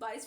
22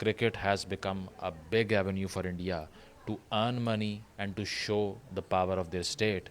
cricket has become a big avenue for India to earn money and to show the power of their state.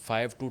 5 to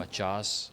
50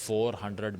400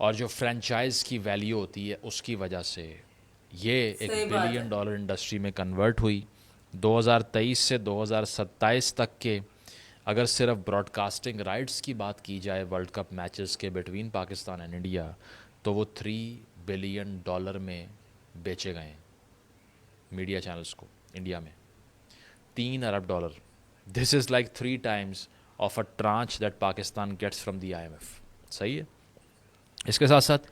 اور جو franchise کی value ہوتی ہے اس کی وجہ سے یہ ایک صحیح بات ہے. بلین ڈالر انڈسٹری میں کنورٹ ہوئی. 2023 سے 2027 تک کے اگر صرف براڈ کاسٹنگ رائٹس کی بات کی جائے ورلڈ کپ میچز کے بٹوین پاکستان اینڈ انڈیا تو وہ 3 بلین ڈالر میں بیچے گئے ہیں میڈیا چینلز کو انڈیا میں. 3 ارب dollar. This is like 3 times of a tranche that Pakistan gets from the IMF. صحیح ہے. اس کے ساتھ ساتھ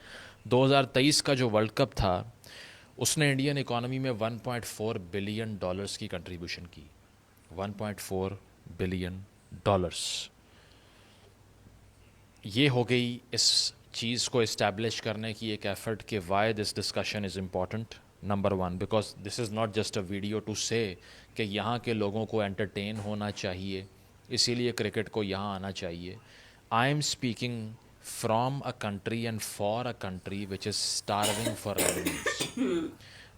2023 کا جو ورلڈ کپ تھا اس نے انڈین اکانومی میں 1.4 بلین ڈالرز کی کنٹریبیوشن کی. 1.4 بلین ڈالرز. یہ ہو گئی اس چیز کو اسٹیبلش کرنے کی ایک ایفرٹ کہ why this discussion is important. Number 1 because this is not just a video to say کہ یہاں کے لوگوں کو انٹرٹین ہونا چاہیے اسی لیے کرکٹ کو یہاں آنا چاہیے. I am speaking from a country and for a country which is starving for revenues.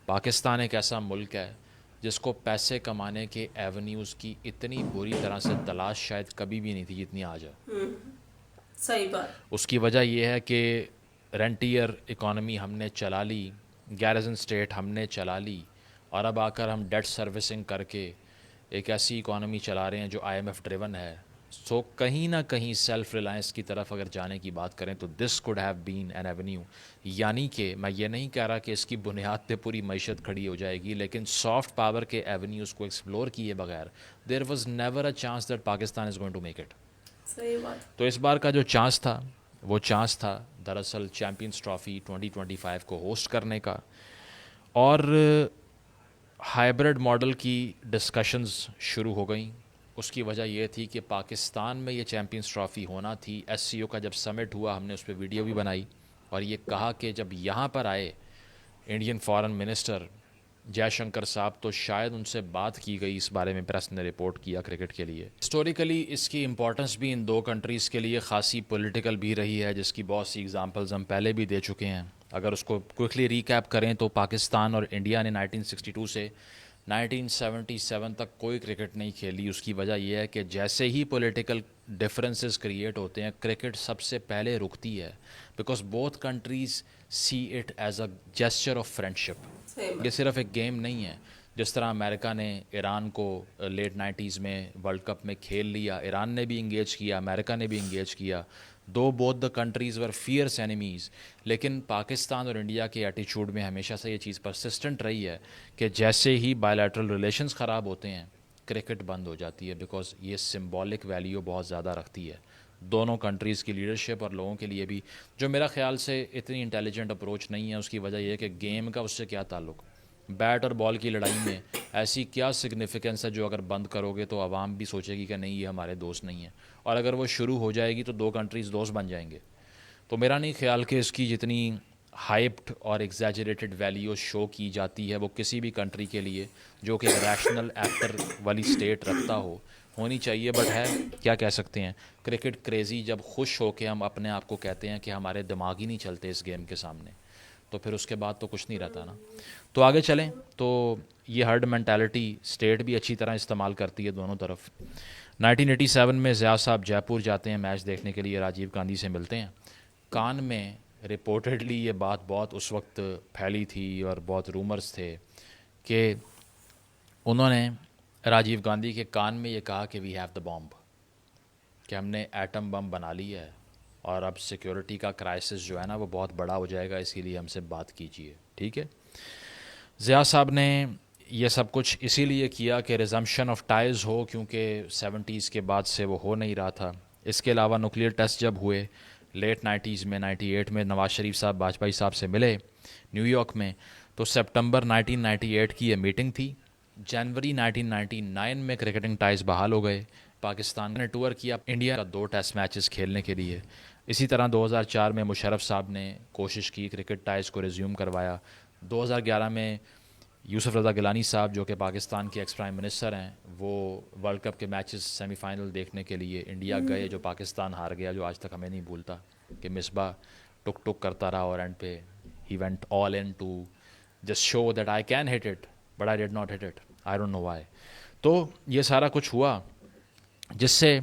Pakistan ایک ایسا ملک ہے جس کو پیسے کمانے کے ایونیوز کی اتنی بری طرح سے تلاش شاید کبھی بھی نہیں تھی جتنی آج ہے. صحیح بات. اس کی وجہ یہ ہے کہ رینٹیئر اکانومی ہم نے چلا لی, گیرزن اسٹیٹ ہم نے چلا لی, اور اب آ کر ہم ڈیٹ سروسنگ کر کے ایک ایسی اکانومی چلا رہے ہیں جو IMF ڈریون ہے. سو کہیں نہ کہیں سیلف ریلائنس کی طرف اگر جانے کی بات کریں تو this code have been an avenue. یعنی کہ میں یہ نہیں کہہ رہا کہ اس کی بنیاد پہ پوری معیشت کھڑی ہو جائے گی, لیکن سافٹ پاور کے ایونیوز کو ایکسپلور کیے بغیر there was never a chance that Pakistan is going to make it. صحیح بات. تو اس بار کا جو چانس تھا وہ چانس تھا دراصل چیمپئنز ٹرافی 2025 کو ہوسٹ کرنے کا. اور ہائبرڈ ماڈل کی ڈسکشنز شروع ہو گئیں. اس کی وجہ یہ تھی کہ پاکستان میں یہ چیمپئنز ٹرافی ہونا تھی. SCO کا جب سمٹ ہوا ہم نے اس پہ ویڈیو بھی بنائی اور یہ کہا کہ جب یہاں پر آئے انڈین فارن منسٹر جے شنکر صاحب تو شاید ان سے بات کی گئی اس بارے میں, پریس نے رپورٹ کیا کرکٹ کے لیے. ہسٹوریکلی اس کی امپورٹنس بھی ان 2 کنٹریز کے لیے خاصی پولیٹیکل بھی رہی ہے جس کی بہت سی ایگزامپلز ہم پہلے بھی دے چکے ہیں. اگر اس کو کوئکلی ریکیپ کریں تو پاکستان اور انڈیا نے 1962 سے 1977 تک کوئی کرکٹ نہیں کھیلی. اس کی وجہ یہ ہے کہ جیسے ہی پولیٹیکل ڈفرینسز کریٹ ہوتے ہیں کرکٹ سب سے پہلے رکتی ہے, because both countries see it as a gesture of friendship. یہ صرف ایک گیم نہیں ہے. جس طرح امریکہ نے ایران کو لیٹ 90s میں ورلڈ کپ میں کھیل لیا, ایران نے بھی انگیج کیا, امریکہ نے بھی انگیج کیا, دو both the countries were fierce enemies. لیکن پاکستان اور انڈیا کے ایٹیچیوڈ میں ہمیشہ سے یہ چیز پرسسٹنٹ رہی ہے کہ جیسے ہی بائی لیٹرل ریلیشنز خراب ہوتے ہیں کرکٹ بند ہو جاتی ہے, بیکاز یہ سمبولک ویلیو بہت زیادہ رکھتی ہے دونوں کنٹریز کی لیڈرشپ اور لوگوں کے لیے بھی, جو میرا خیال سے اتنی انٹیلیجنٹ اپروچ نہیں ہے. اس کی وجہ یہ ہے کہ گیم کا اس سے کیا تعلق, بیٹ اور بال کی لڑائی میں ایسی کیا سگنیفیکنس ہے جو اگر بند کرو گے تو عوام بھی سوچے گی کہ نہیں یہ ہمارے دوست نہیں ہیں, اور اگر وہ شروع ہو جائے گی تو 2 کنٹریز دوست بن جائیں گے. تو میرا نہیں خیال کہ اس کی جتنی ہائپڈ اور ایگزیجریٹڈ ویلیو شو کی جاتی ہے وہ کسی بھی کنٹری کے لیے جو کہ ریشنل ایکٹر والی اسٹیٹ رکھتا ہونی چاہیے. بٹ ہے کیا کہہ سکتے ہیں, کرکٹ کریزی جب خوش ہو کے ہم اپنے آپ کو کہتے ہیں کہ ہمارے دماغ ہی نہیں چلتے اس گیم کے سامنے, تو پھر اس کے بعد تو کچھ نہیں رہتا نا. تو آگے چلیں تو یہ ہرڈ مینٹالٹی اسٹیٹ بھی اچھی طرح استعمال کرتی ہے دونوں طرف. 1987 میں ضیاء صاحب جے پور جاتے ہیں میچ دیکھنے کے لیے, راجیو گاندھی سے ملتے ہیں. کان میں رپورٹڈلی یہ بات بہت اس وقت پھیلی تھی اور بہت رومرز تھے کہ انہوں نے راجیو گاندھی کے کان میں یہ کہا کہ وی ہیو دا بامب, کہ ہم نے ایٹم بم بنا لی ہے اور اب سیکیورٹی کا کرائسس جو ہے نا وہ بہت بڑا ہو جائے گا, اسی لیے ہم سے بات کیجیے. ٹھیک ہے, ضیاء صاحب نے یہ سب کچھ اسی لیے کیا کہ ریزمپشن آف ٹائز ہو, کیونکہ 70s کے بعد سے وہ ہو نہیں رہا تھا. اس کے علاوہ نیوکلیئر ٹیسٹ جب ہوئے لیٹ 90s میں 98 میں نواز شریف صاحب واجپئی صاحب سے ملے نیو یارک میں, تو سپٹمبر 1998 کی یہ میٹنگ تھی. جنوری 1999 میں کرکٹنگ ٹائز بحال ہو گئے. پاکستان نے ٹور کیا انڈیا کا 2 ٹیسٹ میچز کھیلنے کے لیے. اسی طرح 2004 میں مشرف صاحب نے کوشش کی کرکٹ ٹائز کو ریزیوم کروایا. 2011 میں یوسف رضا گیلانی صاحب جو کہ پاکستان کے ایکس پرائم منسٹر ہیں وہ ورلڈ کپ کے میچز سیمی فائنل دیکھنے کے لیے انڈیا گئے, جو پاکستان ہار گیا, جو آج تک ہمیں نہیں بھولتا کہ مصباح ٹک ٹک کرتا رہا اور اینڈ پہ ہی went all in to just show that I can hit it but I did not hit it, I don't know why. تو یہ سارا کچھ ہوا جس سے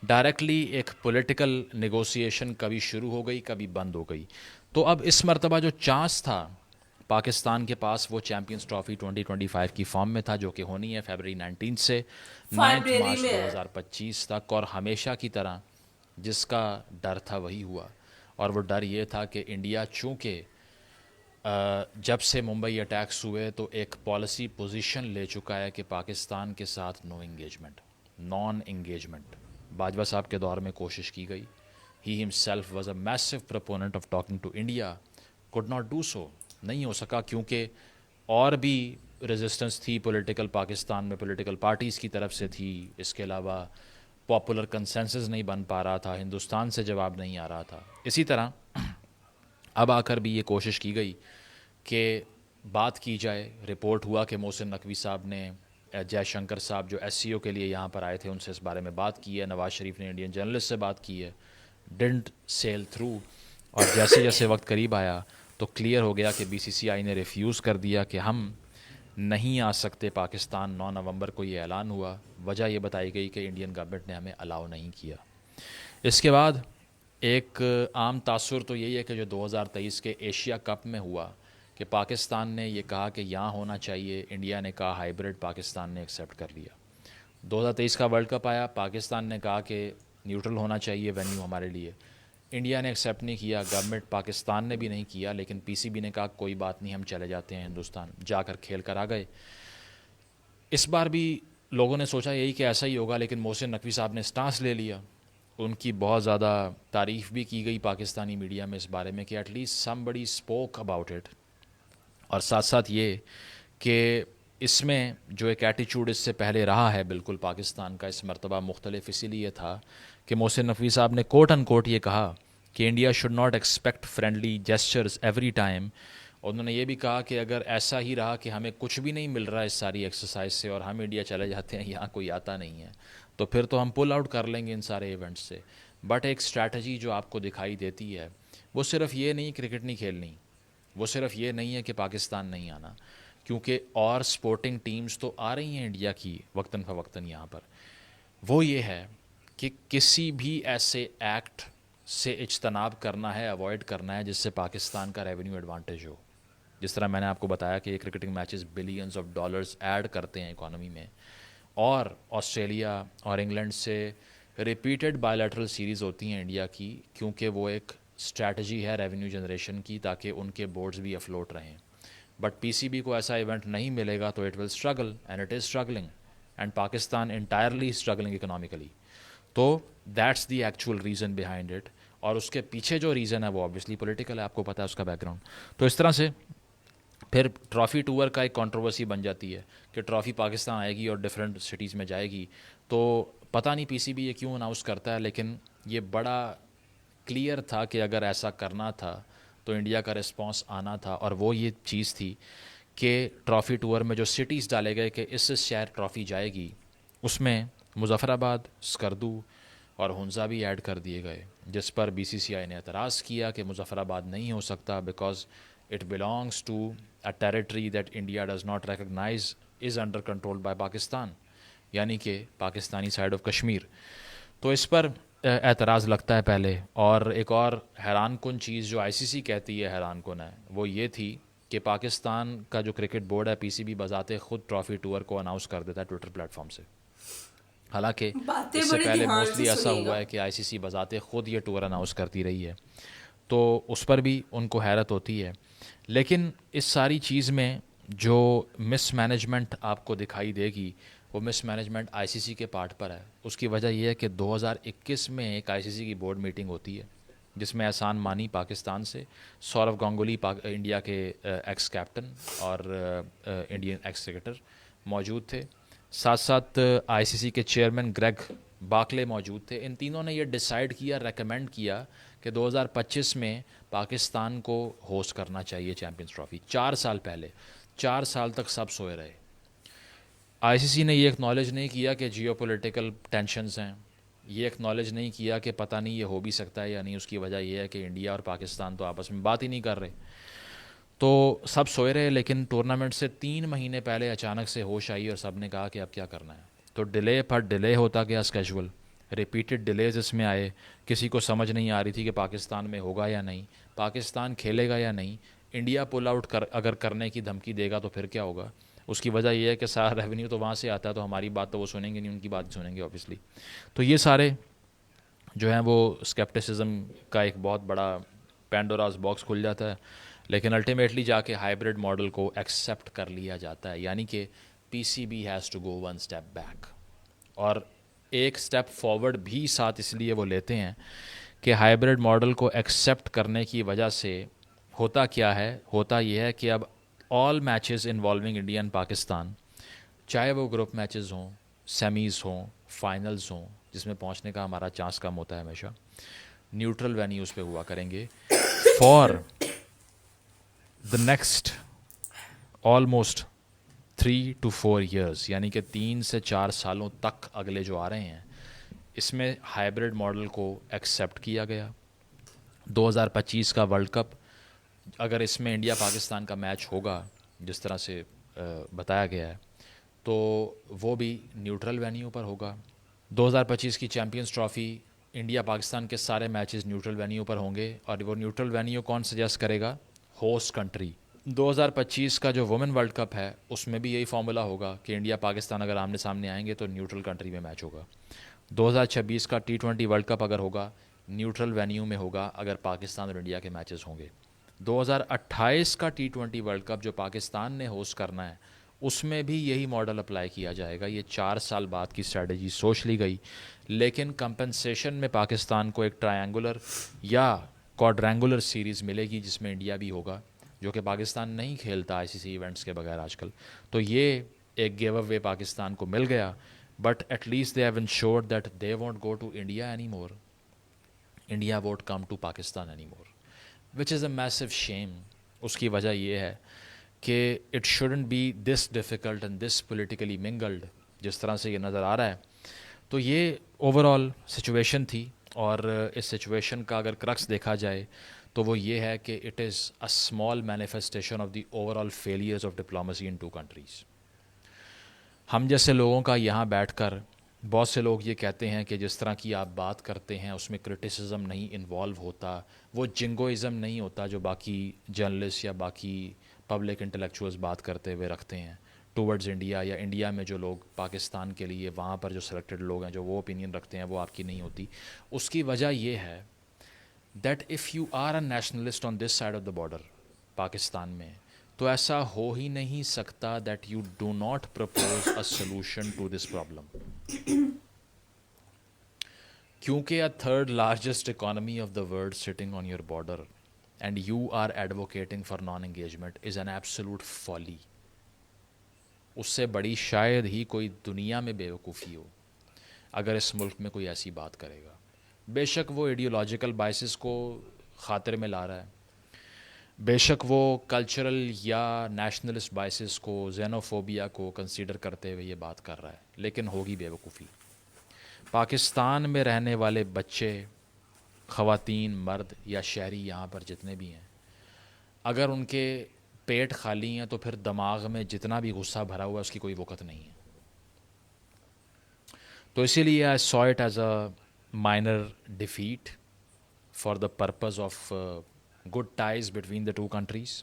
ڈائریکٹلی ایک پولیٹیکل نیگوسیشن کبھی شروع ہو گئی کبھی بند ہو گئی. تو اب اس مرتبہ جو چانس تھا پاکستان کے پاس وہ چیمپئنز ٹرافی 2025 کی فارم میں تھا جو کہ ہونی ہے فیبرری 19 سے 9 فیبرری مارچ میں ہے. 2025 تک. اور ہمیشہ کی طرح جس کا ڈر تھا وہی ہوا, اور وہ ڈر یہ تھا کہ انڈیا چونکہ جب سے ممبئی اٹیکس ہوئے تو ایک پالیسی پوزیشن لے چکا ہے کہ پاکستان کے ساتھ no engagement, non engagement. Bajwa صاحب کے دور میں کوشش کی گئی, he himself was a massive proponent of talking to India, could not do so, نہیں ہو سکا کیونکہ اور بھی ریزسٹنس تھی پولیٹیکل پاکستان میں, پولیٹیکل پارٹیز کی طرف سے تھی. اس کے علاوہ پاپولر کنسنسس نہیں بن پا رہا تھا, ہندوستان سے جواب نہیں آ رہا تھا. اسی طرح اب آ کر بھی یہ کوشش کی گئی کہ بات کی جائے. رپورٹ ہوا کہ محسن نقوی صاحب نے جے شنکر صاحب جو ایس سی او کے لیے یہاں پر آئے تھے ان سے اس بارے میں بات کی ہے, نواز شریف نے انڈین جرنلسٹ سے بات کی ہے, ڈنٹ سیل تھرو. اور جیسے جیسے وقت قریب آیا تو کلیئر ہو گیا کہ بی سی سی آئی نے ریفیوز کر دیا کہ ہم نہیں آ سکتے پاکستان. 9 نومبر کو یہ اعلان ہوا. وجہ یہ بتائی گئی کہ انڈین گورنمنٹ نے ہمیں الاؤ نہیں کیا. اس کے بعد ایک عام تاثر تو یہی ہے کہ جو 2023 کے ایشیا کپ میں ہوا کہ پاکستان نے یہ کہا کہ یہاں ہونا چاہیے, انڈیا نے کہا ہائیبرڈ, پاکستان نے ایکسیپٹ کر لیا. 2023 کا ورلڈ کپ آیا, پاکستان نے کہا کہ نیوٹرل ہونا چاہیے وینیو ہمارے لیے, انڈیا نے ایکسیپٹ نہیں کیا, گورنمنٹ پاکستان نے بھی نہیں کیا, لیکن پی سی بی نے کہا کوئی بات نہیں ہم چلے جاتے ہیں ہندوستان, جا کر کھیل کر آ گئے. اس بار بھی لوگوں نے سوچا یہی کہ ایسا ہی ہوگا, لیکن محسن نقوی صاحب نے سٹانس لے لیا. ان کی بہت زیادہ تعریف بھی کی گئی پاکستانی میڈیا میں اس بارے میں کہ ایٹ لیسٹ سم بڑی اسپوک اباؤٹ اٹ. اور ساتھ ساتھ یہ کہ اس میں جو ایک ایٹیچیوڈ اس سے پہلے رہا ہے بالکل پاکستان کا, اس مرتبہ مختلف اسی لیے تھا کہ محسن نقوی صاحب نے کوٹ ان کوٹ یہ کہا کہ India should not expect friendly gestures every time. انہوں نے یہ بھی کہا کہ اگر ایسا ہی رہا کہ ہمیں کچھ بھی نہیں مل رہا اس ساری ایکسرسائز سے اور ہم انڈیا چلے جاتے ہیں, یہاں کوئی آتا نہیں ہے, تو پھر تو ہم پل آؤٹ کر لیں گے ان سارے ایونٹس سے. بٹ ایک اسٹریٹجی جو آپ کو دکھائی دیتی ہے وہ صرف یہ نہیں کرکٹ نہیں کھیلنی, وہ صرف یہ نہیں ہے کہ پاکستان نہیں آنا, کیونکہ اور سپورٹنگ ٹیمز تو آ رہی ہیں انڈیا کی وقتاً فوقتاً یہاں پر. وہ یہ ہے کہ کسی بھی ایسے ایکٹ سے اجتناب کرنا ہے, اوائڈ کرنا ہے جس سے پاکستان کا ریونیو ایڈوانٹیج ہو. جس طرح میں نے آپ کو بتایا کہ یہ cricketing matches billions of dollars add کرتے ہیں اکانومی میں, اور آسٹریلیا اور انگلینڈ سے ریپیٹڈ بائیلیٹرل سیریز ہوتی ہیں انڈیا کی, کیونکہ وہ ایک اسٹریٹجی ہے ریونیو جنریشن کی تاکہ ان کے بورڈز بھی افلوٹ رہیں. بٹ پی سی بی کو ایسا ایونٹ نہیں ملے گا تو it will struggle, and it is struggling, and Pakistan entirely struggling economically. تو that's the actual reason behind it, اور اس کے پیچھے جو ریزن ہے وہ آبویسلی پولیٹیکل ہے, آپ کو پتہ ہے اس کا بیک گراؤنڈ. تو اس طرح سے پھر ٹرافی ٹور کا ایک کنٹروورسی بن جاتی ہے کہ ٹرافی پاکستان آئے گی اور ڈفرینٹ سٹیز میں جائے گی. تو پتہ نہیں پی سی بی یہ کیوں اناؤنس کرتا ہے, لیکن یہ بڑا کلیئر تھا کہ اگر ایسا کرنا تھا تو انڈیا کا رسپانس آنا تھا, اور وہ یہ چیز تھی کہ ٹرافی ٹور میں جو سٹیز ڈالے گئے کہ اس شہر ٹرافی جائے گی, اس میں مظفر آباد, اسکردو اور ہنزا بھی ایڈ کر دیے گئے, جس پر بی سی سی آئی نے اعتراض کیا کہ مظفر آباد نہیں ہو سکتا because it belongs to a territory that India does not recognize is under control by Pakistan, یعنی کہ پاکستانی سائڈ آف کشمیر. تو اس پر اعتراض لگتا ہے پہلے. اور ایک اور حیران کن چیز جو آئی سی سی کہتی ہے حیران کن ہے وہ یہ تھی کہ پاکستان کا جو کرکٹ بورڈ ہے پی سی بی بذات خود ٹرافی ٹور کو اناؤنس کر دیتا ہے ٹویٹر پلیٹ فارم سے, حالانکہ باتیں اس سے بڑے پہلے دھیان سے موسٹلی ایسا سنیے گا. ہوا ہے کہ آئی سی سی بذات خود یہ ٹور اناؤنس کرتی رہی ہے. تو اس پر بھی ان کو حیرت ہوتی ہے. لیکن اس ساری چیز میں جو مس مینجمنٹ آپ کو دکھائی دے گی وہ مس مینجمنٹ آئی سی سی کے پارٹ پر ہے. اس کی وجہ یہ ہے کہ 2021 میں ایک آئی سی سی کی بورڈ میٹنگ ہوتی ہے جس میں احسان مانی پاکستان سے, سورو گانگولی انڈیا کے ایکس کیپٹن اور انڈین ایکس کرکٹر موجود تھے, ساتھ ساتھ آئی سی سی کے چیئرمین گریگ باکلے موجود تھے. ان تینوں نے یہ ڈیسائیڈ کیا, ریکمینڈ کیا کہ 2025 میں پاکستان کو ہوسٹ کرنا چاہیے چیمپئنز ٹرافی. 4 سال پہلے, 4 سال تک سب سوئے رہے. آئی سی سی نے یہ ایکنالج نہیں کیا کہ جیو پولیٹیکل ٹینشنز ہیں, یہ ایکنالج نہیں کیا کہ پتہ نہیں یہ ہو بھی سکتا ہے یا نہیں. اس کی وجہ یہ ہے کہ انڈیا اور پاکستان تو آپس میں بات ہی نہیں کر رہے, تو سب سوئے رہے. لیکن ٹورنامنٹ سے 3 مہینے پہلے اچانک سے ہوش آئی اور سب نے کہا کہ اب کیا کرنا ہے. تو ڈیلے پر ڈیلے ہوتا گیا اسکیجول, ریپیٹڈ ڈیلیز اس میں آئے, کسی کو سمجھ نہیں آ رہی تھی کہ پاکستان میں ہوگا یا نہیں, پاکستان کھیلے گا یا نہیں, انڈیا پل آؤٹ اگر کرنے کی دھمکی دے گا تو پھر کیا ہوگا. اس کی وجہ یہ ہے کہ سارا ریونیو تو وہاں سے آتا ہے, تو ہماری بات تو وہ سنیں گے نہیں, ان کی بات سنیں گے اوبیسلی. تو یہ سارے جو ہیں وہ اسکیپٹسزم کا ایک بہت بڑا پینڈوراز باکس کھل جاتا ہے. لیکن الٹیمیٹلی جا کے ہائبرڈ ماڈل کو ایکسیپٹ کر لیا جاتا ہے, یعنی کہ P C B has to go one step back, اور ایک اسٹیپ فارورڈ بھی ساتھ اس لیے وہ لیتے ہیں کہ ہائبرڈ ماڈل کو ایکسیپٹ کرنے کی وجہ سے ہوتا کیا ہے, ہوتا یہ ہے کہ اب all matches involving India and Pakistan, چاہے وہ گروپ میچز ہوں, سیمیز ہوں, فائنلز ہوں, جس میں پہنچنے کا ہمارا چانس کم ہوتا ہے ہمیشہ, نیوٹرل وینیوز پہ ہوا کریں گے for the next almost 3 to 4 years, یعنی کہ 3 سے 4 سالوں تک اگلے جو آ رہے ہیں, اس میں ہائبرڈ ماڈل کو ایکسیپٹ کیا گیا. 2025 کا ورلڈ کپ اگر اس میں انڈیا پاکستان کا میچ ہوگا جس طرح سے بتایا گیا ہے, تو وہ بھی نیوٹرل وینیو پر ہوگا. 2025 کی چیمپئنز ٹرافی انڈیا پاکستان کے سارے میچز نیوٹرل وینیو پر ہوں گے, اور وہ نیوٹرل وینیو کون سجیسٹ کرے گا؟ Host country. 2025 کا جو وومن ورلڈ کپ ہے اس میں بھی یہی فارمولا ہوگا کہ انڈیا پاکستان اگر آمنے سامنے آئیں گے تو نیوٹرل کنٹری میں میچ ہوگا. 2026 کا T20 ورلڈ کپ اگر ہوگا نیوٹرل وینیو میں ہوگا اگر پاکستان اور انڈیا کے میچز ہوں گے. 2028 کا T20 ورلڈ کپ جو پاکستان نے ہوسٹ کرنا ہے اس میں بھی یہی ماڈل اپلائی کیا جائے گا. یہ 4 سال بعد کی اسٹریٹجی سوچ لی گئی, لیکن کمپنسیشن میں پاکستان کو ایک ٹرائنگولر یا کوڈرینگولر سیریز ملے گی جس میں انڈیا بھی ہوگا, جو کہ پاکستان نہیں کھیلتا آئی سی سی ایونٹس کے بغیر آج کل. تو یہ ایک گیو اوے پاکستان کو مل گیا, but at least they have ensured that they won't go to India any more, India won't come to Pakistan any more, which is a massive shame. اس کی وجہ یہ ہے کہ it shouldn't be this difficult and this politically mangled جس طرح سے یہ نظر آ رہا ہے. تو یہ اوور آل سچویشن تھی, اور اس سچویشن کا اگر کرکس دیکھا جائے تو وہ یہ ہے کہ it is a small manifestation of the over all failures of diplomacy in 2 countries. ہم جیسے لوگوں کا یہاں بیٹھ کر بہت سے لوگ یہ کہتے ہیں کہ جس طرح کی آپ بات کرتے ہیں اس میں کرٹیسزم نہیں انوالو ہوتا, وہ جنگوئزم نہیں ہوتا جو باقی جرنلسٹ یا باقی پبلک انٹلیکچوئلز بات کرتے ہوئے رکھتے ہیں ٹورڈز انڈیا, یا انڈیا میں جو لوگ پاکستان کے لیے وہاں پر جو سلیکٹڈ لوگ ہیں جو وہ اوپینین رکھتے ہیں وہ آپ کی نہیں ہوتی. اس کی وجہ یہ ہے that if you are a nationalist on this side of the border Pakistan میں, تو ایسا ہو ہی نہیں سکتا that you do not propose a solution to this problem, کیونکہ a third largest economy of the world sitting on your border and you are advocating for non engagement is an absolute folly. اس سے بڑی شاید ہی کوئی دنیا میں بیوقوفی ہو اگر اس ملک میں کوئی ایسی بات کرے گا. بے شک وہ ایڈیولوجیکل بائسز کو خاطر میں لا رہا ہے, بے شک وہ کلچرل یا نیشنلسٹ بائسز کو, زینوفوبیا کو کنسیڈر کرتے ہوئے یہ بات کر رہا ہے, لیکن ہوگی بیوقوفی. پاکستان میں رہنے والے بچے, خواتین, مرد یا شہری یہاں پر جتنے بھی ہیں, اگر ان کے پیٹ خالی ہیں تو پھر دماغ میں جتنا بھی غصہ بھرا ہوا ہے اس کی کوئی وقت نہیں ہے. تو اسی لیے I saw it as a minor defeat for the purpose of good ties between the 2 countries.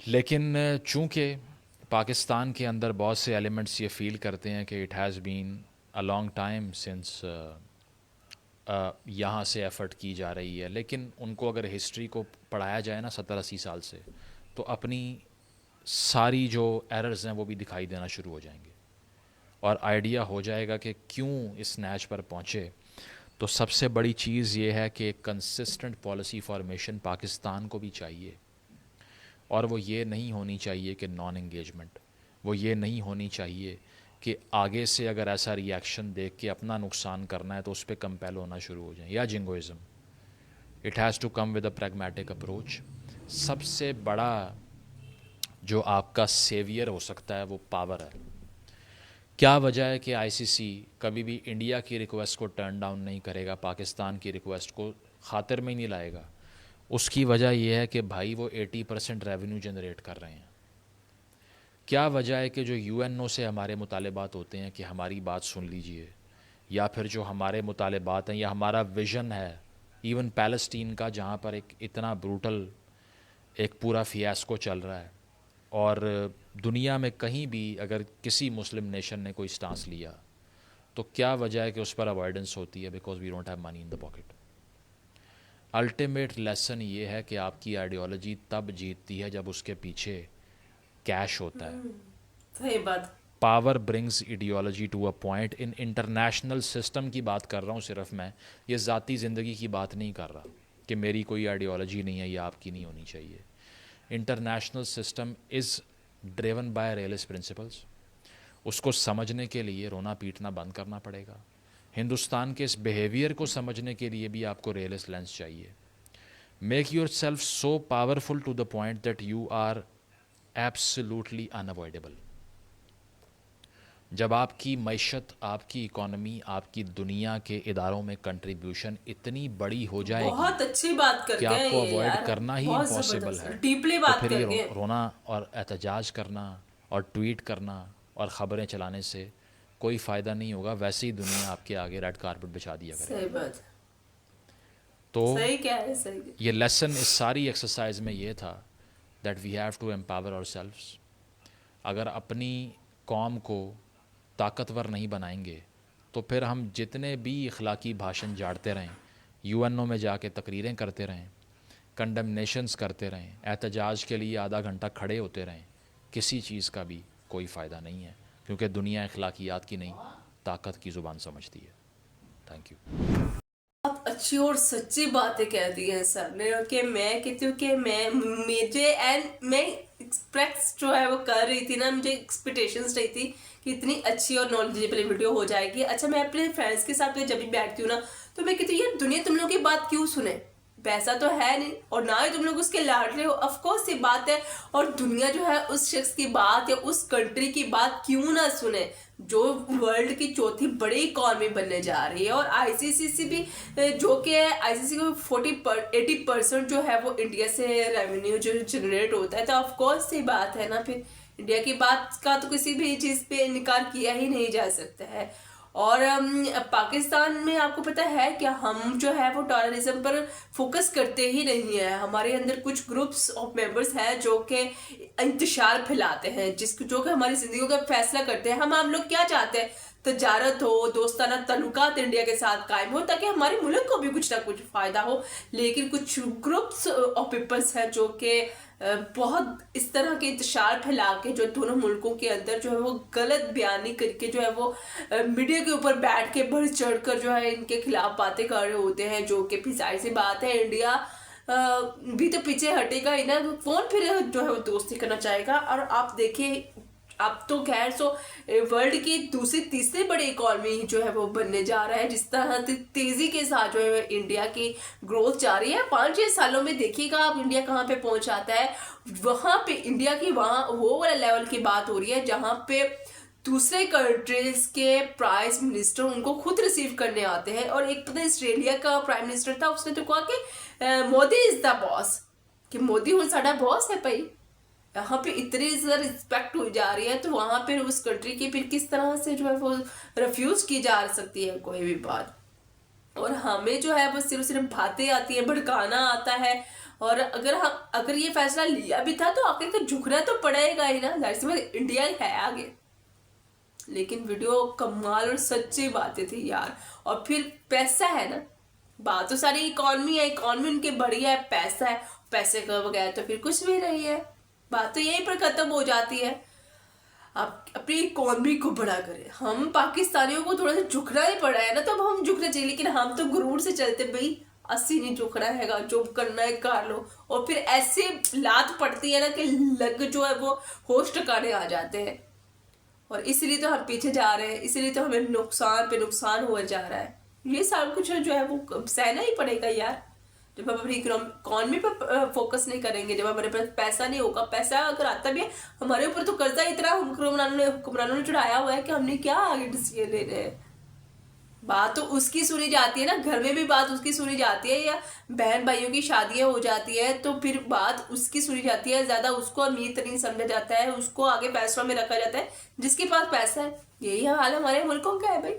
لیکن چونکہ پاکستان کے اندر بہت سے ایلیمنٹس یہ فیل کرتے ہیں کہ it has been a long time since یہاں سے ایفرٹ کی جا رہی ہے, لیکن ان کو اگر ہسٹری کو پڑھایا جائے نا 70-80 سال سے, تو اپنی ساری جو ایررز ہیں وہ بھی دکھائی دینا شروع ہو جائیں گے, اور آئیڈیا ہو جائے گا کہ کیوں اس نیچ پر پہنچے. تو سب سے بڑی چیز یہ ہے کہ کنسسٹنٹ پالیسی فارمیشن پاکستان کو بھی چاہیے, اور وہ یہ نہیں ہونی چاہیے کہ نان انگیجمنٹ, وہ یہ نہیں ہونی چاہیے کہ آگے سے اگر ایسا ری ایکشن دیکھ کے اپنا نقصان کرنا ہے تو اس پہ کمپیل ہونا شروع ہو جائیں, یا jingoism. It has to come with a pragmatic approach. سب سے بڑا جو آپ کا سیویئر ہو سکتا ہے وہ پاور ہے. کیا وجہ ہے کہ آئی سی سی کبھی بھی انڈیا کی ریکویسٹ کو ٹرن ڈاؤن نہیں کرے گا, پاکستان کی ریکویسٹ کو خاطر میں ہی نہیں لائے گا؟ اس کی وجہ یہ ہے کہ بھائی وہ 80% ریونیو جنریٹ کر رہے ہیں. کیا وجہ ہے کہ جو یو این او سے ہمارے مطالبات ہوتے ہیں کہ ہماری بات سن لیجئے, یا پھر جو ہمارے مطالبات ہیں یا ہمارا ویژن ہے، ایون پیلسٹین کا جہاں پر ایک اتنا بروٹل ایک پورا فیاسکو چل رہا ہے، اور دنیا میں کہیں بھی اگر کسی مسلم نیشن نے کوئی سٹانس لیا تو کیا وجہ ہے کہ اس پر اوائڈنس ہوتی ہے؟ Because we don't have money in the pocket. Ultimate lesson یہ ہے کہ آپ کی آئیڈیالوجی تب جیتتی ہے جب اس کے پیچھے کیش ہوتا ہے. صحیح بات. Power brings ideology to a point. In international system کی بات کر رہا ہوں صرف میں، یہ ذاتی زندگی کی بات نہیں کر رہا کہ میری کوئی آئیڈیالوجی نہیں ہے یا آپ کی نہیں ہونی چاہیے. International system is driven by realist principles. اس کو سمجھنے کے لیے رونا پیٹنا بند کرنا پڑے گا. ہندوستان کے اس بیہیویئر کو سمجھنے کے لیے بھی آپ کو ریئلسٹ لینس چاہیے. Make yourself so powerful to the point that you are absolutely unavoidable. جب آپ کی معیشت، آپ کی اکانومی، آپ کی دنیا کے اداروں میں کنٹریبیوشن اتنی بڑی ہو جائے گی، بہت اچھی بات کر کہ گئے آپ کو یہ اوائڈ یار، کرنا ہی بہت امپاسبل زبردست ہے، ڈیپلی تو بات پھر کر یہ گئے. رونا اور احتجاج کرنا اور ٹویٹ کرنا اور خبریں چلانے سے کوئی فائدہ نہیں ہوگا. ویسے ہی دنیا آپ کے آگے ریڈ کارپٹ بچھا دیا کرے. صحیح بات. تو صحیح کیا ہے، صحیح. یہ لیسن اس ساری ایکسرسائز میں یہ تھا that we have to empower ourselves. اگر اپنی قوم کو طاقتور نہیں بنائیں گے تو پھر ہم جتنے بھی اخلاقی بھاشن جاڑتے رہیں، یو این او میں جا کے تقریریں کرتے رہیں، کنڈمنیشنز کرتے رہیں، احتجاج کے لیے آدھا گھنٹہ کھڑے ہوتے رہیں، کسی چیز کا بھی کوئی فائدہ نہیں ہے، کیونکہ دنیا اخلاقیات کی نہیں، طاقت کی زبان سمجھتی ہے. Thank you. بہت اچھی اور سچی باتیں کہہ دی ہیں سر نے، کہ میں کہتی ہوں کہ میں ایکسپیکٹ جو ہے وہ کر رہی تھی نا، مجھے ایکسپیکٹیشنز رہی تھی کہ اتنی اچھی اور نالجیبل ویڈیو ہو جائے گی. اچھا، میں اپنے فرینڈس کے ساتھ جب بھی بیٹھتی ہوں نا تو میں کہتی ہوں یار دنیا تم لوگوں کی بات کیوں سنے، پیسہ تو ہے نہیں اور نہ ہی تم لوگ اس کے لاڈلے ہو. آف کورس یہ بات ہے، اور دنیا جو ہے اس شخص کی بات یا اس کنٹری کی بات کیوں نہ سنے جو ورلڈ کی چوتھی بڑی اکانومی بننے جا رہی ہے. اور آئی سی سی سی بھی، جو کہ آئی سی سی کو 80% جو ہے وہ انڈیا سے ریونیو جو جنریٹ ہوتا ہے، تو آف کورس یہ بات ہے نا، پھر انڈیا کی بات کا تو کسی بھی چیز پہ انکار کیا ہی نہیں جا سکتا ہے. اور پاکستان میں آپ کو پتہ ہے کہ ہم جو ہے وہ ٹیررزم پر فوکس کرتے ہی نہیں ہیں. ہمارے اندر کچھ گروپس آف ممبرس ہیں جو کہ انتشار پھیلاتے ہیں، جو کہ ہماری زندگیوں کا فیصلہ کرتے ہیں. ہم لوگ کیا چاہتے ہیں؟ تجارت ہو، دوستانہ تعلقات انڈیا کے ساتھ قائم ہو تاکہ ہمارے ملک کو بھی کچھ نہ کچھ فائدہ ہو. لیکن کچھ گروپس آف پیپلس ہیں جو کہ بہت اس طرح کے انتشار پھیلا کے جو دونوں ملکوں کے اندر جو ہے وہ غلط بیانی کر کے جو ہے وہ میڈیا کے اوپر بیٹھ کے بڑھ چڑھ کر جو ہے ان کے خلاف باتیں کر رہے ہوتے ہیں، جو کہ ظاہر سی بات ہے انڈیا بھی تو پیچھے ہٹے گا ہی نا. کون پھر جو ہے وہ دوستی کرنا چاہے گا؟ اور آپ دیکھیں اب تو خیر سو ورلڈ کی دوسری تیسری بڑی اکانومی جو ہے وہ بننے جا رہا ہے. جس طرح تیزی کے ساتھ جو ہے انڈیا کی گروتھ جاری ہے، 5-6 سالوں میں دیکھیے گا آپ انڈیا کہاں پہ پہنچ جاتا ہے. وہاں پہ انڈیا کی وہاں وہ والا لیول کی بات ہو رہی ہے جہاں پہ دوسرے کنٹریز کے پرائم منسٹر ان کو خود ریسیو کرنے آتے ہیں. اور ایک پتہ آسٹریلیا کا پرائم منسٹر تھا، اس نے تو کہا کہ مودی از دا باس، کہ مودی ہوں ساڈا باس ہے. بھائی یہاں پہ اتنی زیادہ رسپیکٹ ہوئی جا رہی ہے تو وہاں پہ اس کنٹری کی پھر کس طرح سے جو ہے وہ ریفیوز کی جا سکتی ہے کوئی بھی بات. اور ہمیں جو ہے وہ صرف باتیں آتی ہیں، بھڑکانا آتا ہے. اور اگر یہ فیصلہ لیا بھی تھا تو آخر تو جھکنا تو پڑے گا ہی نا. ظاہر سی بات انڈیا ہے آگے، لیکن ویڈیو کمال اور سچی باتیں تھی یار. اور پھر پیسہ ہے نا، بات تو ساری اکانومی ہے، اکانومی ان کے بڑی ہے، پیسہ ہے، پیسے کے بغیر تو پھر کچھ بھی نہیں ہے. بات تو یہیں پر ختم ہو جاتی ہے. آپ اپنی اکانومی کو بڑا کریں. ہم پاکستانیوں کو تھوڑا سا جھکنا ہی پڑا ہے نا، تو اب ہم جھکنا چاہیے، لیکن ہم تو غرور سے چلتے بھائی اسی نہیں جھکنا ہے گا، جو کرنا ہے کر لو. اور پھر ایسے لات پڑتی ہے نا کہ لگ جو ہے وہ ہوش ٹکانے آ جاتے ہیں. اور اس لیے تو ہم پیچھے جا رہے ہیں، اس لیے تو ہمیں نقصان پہ نقصان ہوا جا رہا ہے. یہ سب کچھ جو ہے وہ سہنا ہی پڑے گا یار. جب ہم اپنی اکانومی پہ فوکس نہیں کریں گے، جب ہمارے پاس پیسہ نہیں ہوگا، پیسہ اگر آتا بھی ہے ہمارے اوپر تو قرضہ اتنا حکمرانوں نے چڑھایا ہوا ہے کہ ہم نے کیا آگے ڈیسیژن لینے ہیں. بات تو اس کی سنی جاتی ہے نا، گھر میں بھی بات اس کی سنی جاتی ہے، یا بہن بھائیوں کی شادیاں ہو جاتی ہے تو پھر بات اس کی سنی جاتی ہے. زیادہ اس کو امیر ترین سمجھا جاتا ہے، اس کو آگے فیصلوں میں رکھا جاتا ہے جس کے پاس پیسہ ہے. یہی حال ہمارے ملکوں کا ہے بھائی.